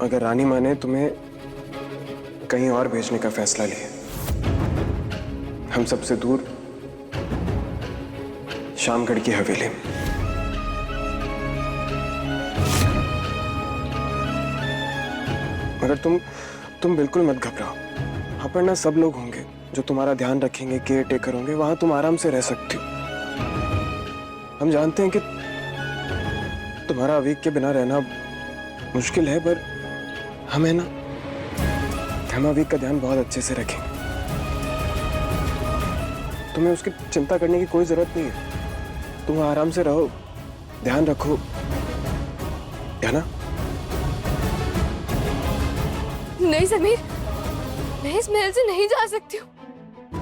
अगर रानी माँ ने तुम्हें कहीं और भेजने का फैसला लिया, हम सबसे दूर शामगढ़ की हवेली में, मगर तुम बिल्कुल मत घबराओ। वहां पर ना सब लोग होंगे जो तुम्हारा ध्यान रखेंगे, केयर टेकर होंगे। वहां तुम आराम से रह सकती हो। हम जानते हैं कि तुम्हारा अवीक के बिना रहना मुश्किल है, पर हम अवीक का ध्यान बहुत अच्छे से रखेंगे। तुम्हें उसकी चिंता करने की कोई जरूरत नहीं है। तुम आराम से रहो, ध्यान रखो, है ना? नहीं समीर, मैं इस महल से नहीं जा सकती हूँ।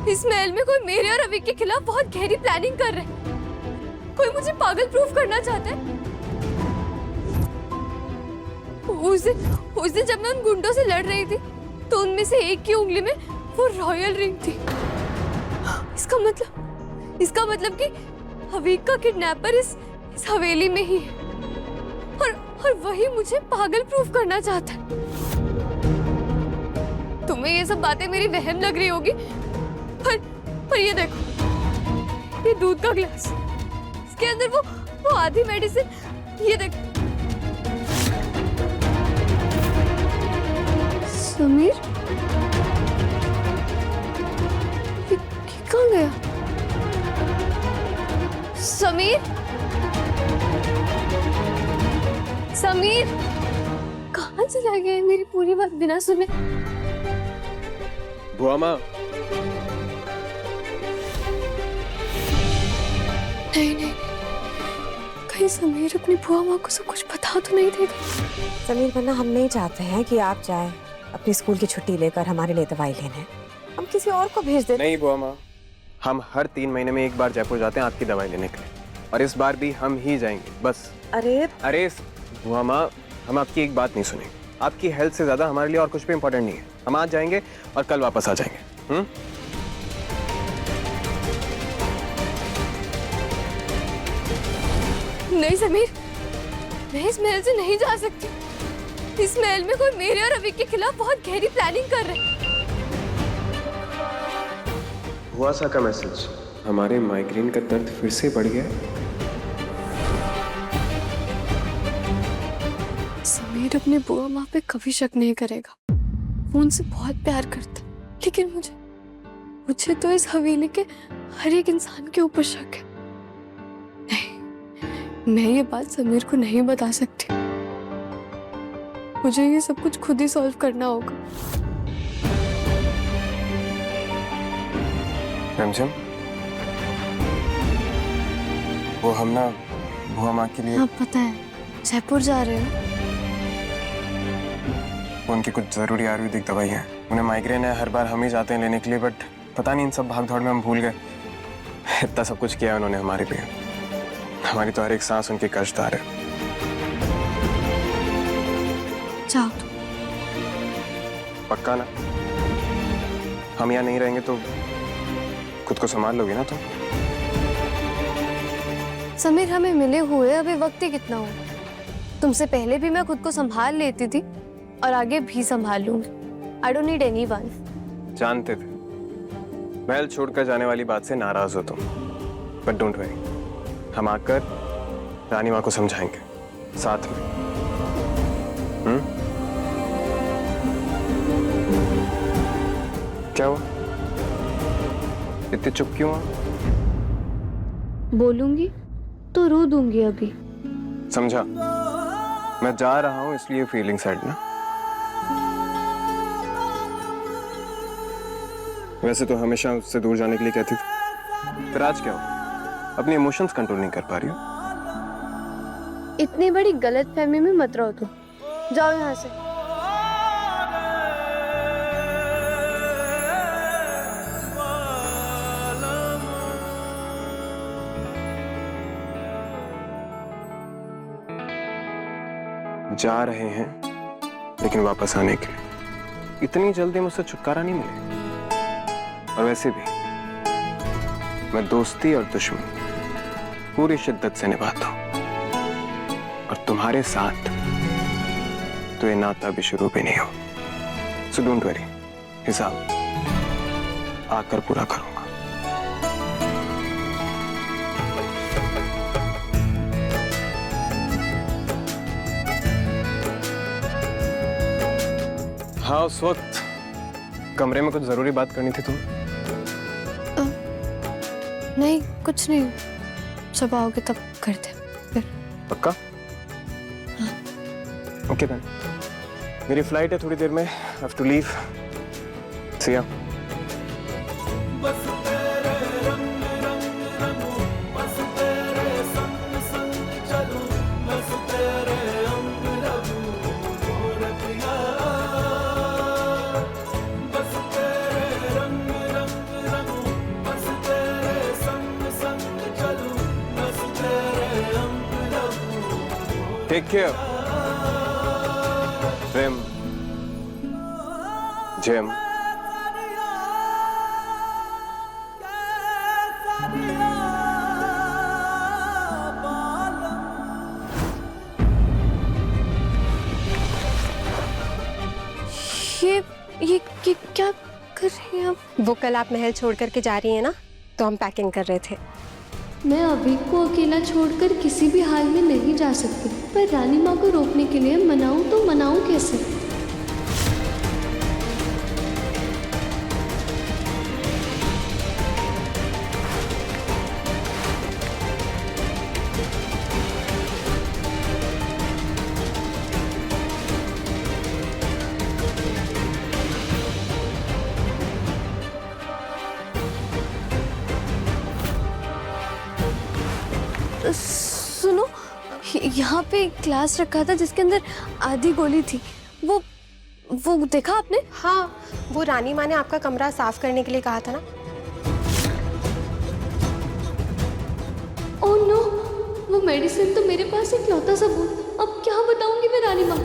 इस महल में कोई मेरे और अवीक के खिलाफ बहुत गहरी प्लानिंग कर रहे हैं। कोई मुझे पागल प्रूफ करना चाहता है। उस दिन जब मैं उन गुंडों से लड़ रही थी, तो उनमें से एक की उंगली में वो रॉयल रिंग थी। इसका मतलब कि अवीक का किडनैपर इस हवेली में ही है, और वही मुझे पागल प्रूफ करना चाहता है। तुम्हें ये सब बातें मेरी वहम लग रही होगी, पर ये देखो, ये दूध का ग्लास, इसके अंदर वो आधी मेडिसिन, ये देखो। समीर, ये कहाँ गया? समीर कहाँ चला गया है मेरी पूरी बात बिना सुने? बुआ माँ, नहीं, कहीं समीर अपनी बुआ माँ को सब कुछ बता तो नहीं देगा? समीर, वरना हम नहीं चाहते हैं कि आप जाएं अपनी स्कूल की छुट्टी लेकर हमारे लिए दवाई लेने। हम किसी और को भेज देते। नहीं बुआ माँ, हम हर 3 महीने में एक बार जयपुर जाते हैं आपकी दवाई लेने के लिए, और इस बार भी हम ही जाएंगे बस। अरे बुआ माँ, हम आपकी एक बात नहीं सुनेंगे। आपकी हेल्थ से ज्यादा हमारे लिए और कुछ भी इम्पोर्टेंट नहीं है। हम आज जाएंगे और कल वापस आ जाएंगे। नहीं समीर, मैं इस महल से नहीं जा सकती। इस महल में कोई मेरे और अवीक के खिलाफ बहुत गहरी प्लानिंग कर रहे हैं। हुआ सा का मैसेज, हमारे माइग्रेन का दर्द फिर से बढ़ गया है। समीर अपने बुआ माँ पे कभी शक नहीं करेगा। वो उनसे बहुत प्यार करता, लेकिन मुझे तो इस हवेली के हर एक इंसान के ऊपर शक है। नहीं, मैं ये बात समीर को नहीं बता सकती। मुझे ये सब कुछ खुद ही सॉल्व करना होगा। रमजम, वो हम ना बुआ माँ के लिए। हाँ पता है, जयपुर जा रहे हो। उनकी कुछ जरूरी आयुर्वेदिक दवाई है। उन्हें माइग्रेन है, हर बार हम ही जाते हैं लेने के लिए, बट पता नहीं इन सब भाग दौड़ में हम भूल गए। इतना सब कुछ किया उन्होंने हमारे लिए। हमारी तो हर एक सांस उनकी कष्टदार है। जाओ। पक्का ना? हम यहाँ नहीं रहेंगे तो खुद को संभाल लोगे ना तुम? समीर, हमें मिले हुए अभी वक्त ही कितना हुआ। तुमसे पहले भी मैं खुद को संभाल लेती थी और आगे भी संभाल लूंगी। I don't need anyone। जानते थे महल छोड़कर जाने वाली बात से नाराज हो तुम, बट डोंट वरी, हम आकर रानी माँ को समझाएंगे साथ में। क्या हुआ? इतने चुप क्यों? बोलूंगी तो रो दूंगी अभी। समझा? मैं जा रहा हूँ इसलिए फीलिंग सैड ना? वैसे तो हमेशा उससे दूर जाने के लिए कहती थी, फिर आज क्या हो? अपने इमोशंस कंट्रोल नहीं कर पा रही हो? इतनी बड़ी गलतफहमी में मत रहो तुम। जाओ यहाँ से। जा रहे हैं, लेकिन वापस आने के लिए इतनी जल्दी मुझसे छुटकारा नहीं मिलेगा। और वैसे भी मैं दोस्ती और दुश्मनी पूरी शिद्दत से निभाता हूं, और तुम्हारे साथ तो ये नाता भी शुरू भी नहीं हो। सो डोंट वरी, हिसाब आकर पूरा करूंगा। हाँ, उस वक्त कमरे में कुछ जरूरी बात करनी थी तुम? नहीं, कुछ नहीं। जब आओगे तब करते फिर। पक्का? Okay then. मेरी फ्लाइट है थोड़ी देर में, have to leave. See ya. Take care. Prem, जेम। ये क्या कर रही हैं आप? वो कल आप महल छोड़ करके जा रही हैं ना, तो हम पैकिंग कर रहे थे। मैं अभी को अकेला छोड़कर किसी भी हाल में नहीं जा सकती, पर रानी माँ को रोकने के लिए मनाऊं तो मनाऊं कैसे? सुनो, यहाँ पे ग्लास रखा था जिसके अंदर आधी गोली थी। वो देखा आपने? हाँ, वो रानी माँ ने आपका कमरा साफ करने के लिए कहा था ना। ओह नो, वो मेडिसिन तो मेरे पास एक लौता सबूत। अब क्या बताऊंगी मैं रानी माँ?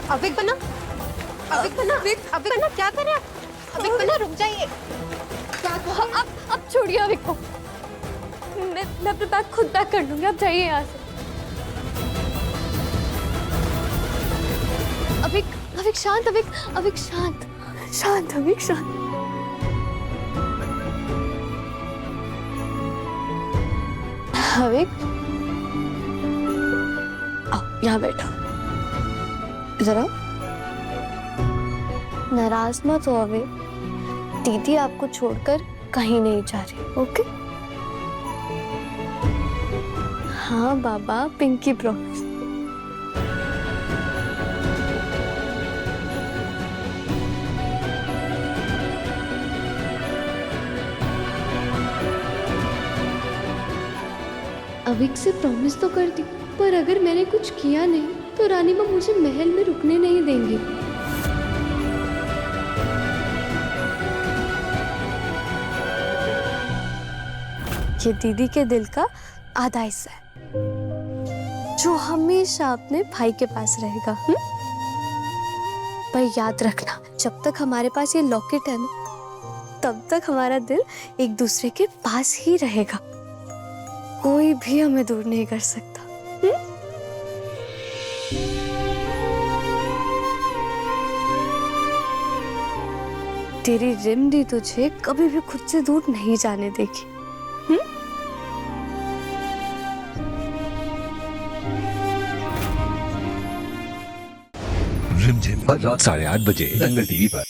अविक बना, क्या कर रहे हैं? अविक बना, रुक जाइए। अब छोड़िए अविक को। मैं अपने बैग खुद पैक कर लूंगी, आप जाइए यहाँ से। अविक शांत, अविक शांत। अविक, आओ यहाँ बैठो। इधर आओ। नाराज मत हो अविक, दीदी आपको छोड़कर कहीं नहीं जा रही, ओके? हाँ बाबा, पिंकी प्रॉमिस। अविक से प्रॉमिस तो कर दी, पर अगर मैंने कुछ किया नहीं तो रानी माँ मुझे महल में रुकने नहीं देंगी। ये दीदी के दिल का आधा हिस्सा है जो हमेशा अपने भाई के पास रहेगा। पर याद रखना, जब तक हमारे पास ये लॉकेट है ना, तब तक हमारा दिल एक दूसरे के पास ही रहेगा। कोई भी हमें दूर नहीं कर सकता। तेरी रिमडी तुझे कभी भी खुद से दूर नहीं जाने देगी। रिमझिम रात 8:30 बजे दंगल टीवी पर।